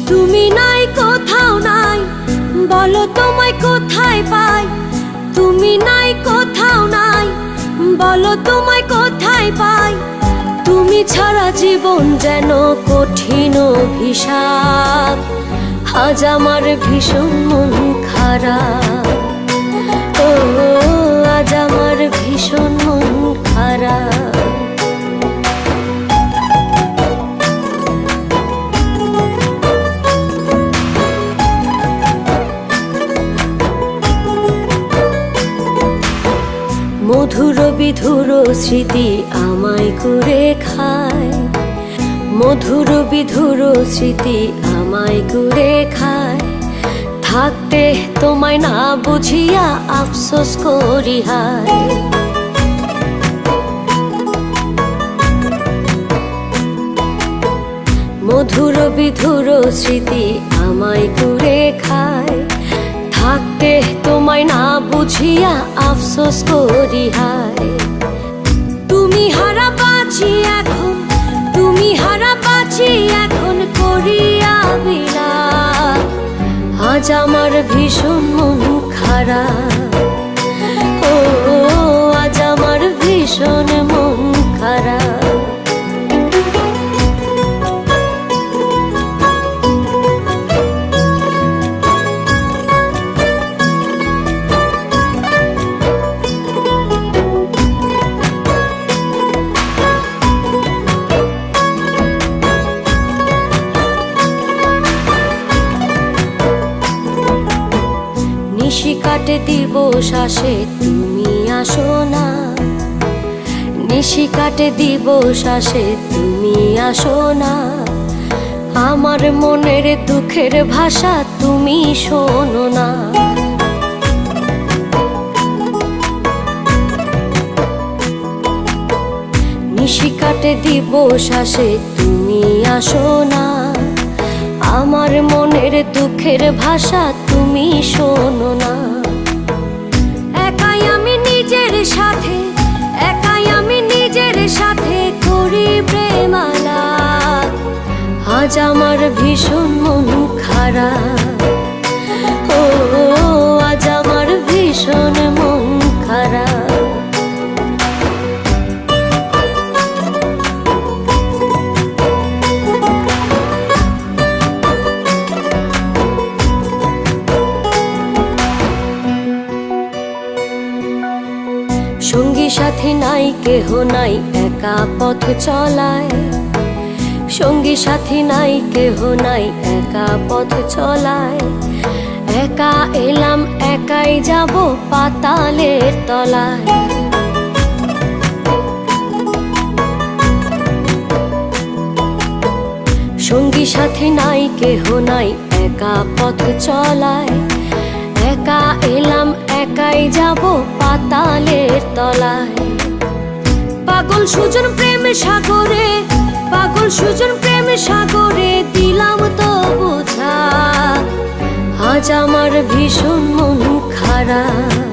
তুমি নাই কোথাও নাই, বলো তোমায় কোথায় পাই। তুমি নাই কোথাও নাই, বলো তোমায় কোথায় পাই। তুমি ছাড়া জীবন যেন কঠিন অভিশাপ, আজ আমার ভীষণ মন খারাপ। ও আজ আমার ভীষণ মন খারাপ। মধুর বিধুর স্মৃতি আমায় কুড়ে খায়, মধুর বিধুর স্মৃতি আমায় কুড়ে খায়। থাকতে তোমায় না বুঝিয়া আফসোস করি হায়। মধুর বিধুর স্মৃতি আমায় কুড়ে খায়। থাকতে তোমায় না বুঝিয়া আফসোস করি হায়। তুমি হারা বাঁচি এখন, তুমি হারা বাঁচি এখন করিয়া বিলাপ, আজ আমার ভীষণ মন খারাপ। ও আজ আমার ভীষণ মন খারাপ। নিশি কাটে দিবস আসে তুমি আসো না, নিশি কাটে দিবস আসে তুমি আসো না। আমার মনের দুঃখের ভাষা তুমি শোনো না। নিশি কাটে দিবস আসে তুমি আসো না। আমার মনের দুঃখের ভাষা তুমি শোনো না। একাই আমি নিজের সাথে, একাই আমি নিজের সাথে করি প্রেমালাপ, আজ আমার ভীষণ মন খারাপ। ও আজ আমার ভীষণ মন খারাপ। সঙ্গী সাথী নাই, কেহ নাই, একা পথ চলায়। সঙ্গী সাথী নাই, কেহ নাই, একা পথ চলায়। একা এলাম, একাই যাব পাতালের তলায়। সঙ্গী সাথী নাই, কেহ নাই, একা পথ চলায়। একা এলাম, একাই যাব পাতালের তলায়। পাগল সুজন প্রেম সাগরে, পাগল সুজন প্রেম সাগরে দিলাম তো বোঝা, আজ আমার ভীষণ মন খারাপ।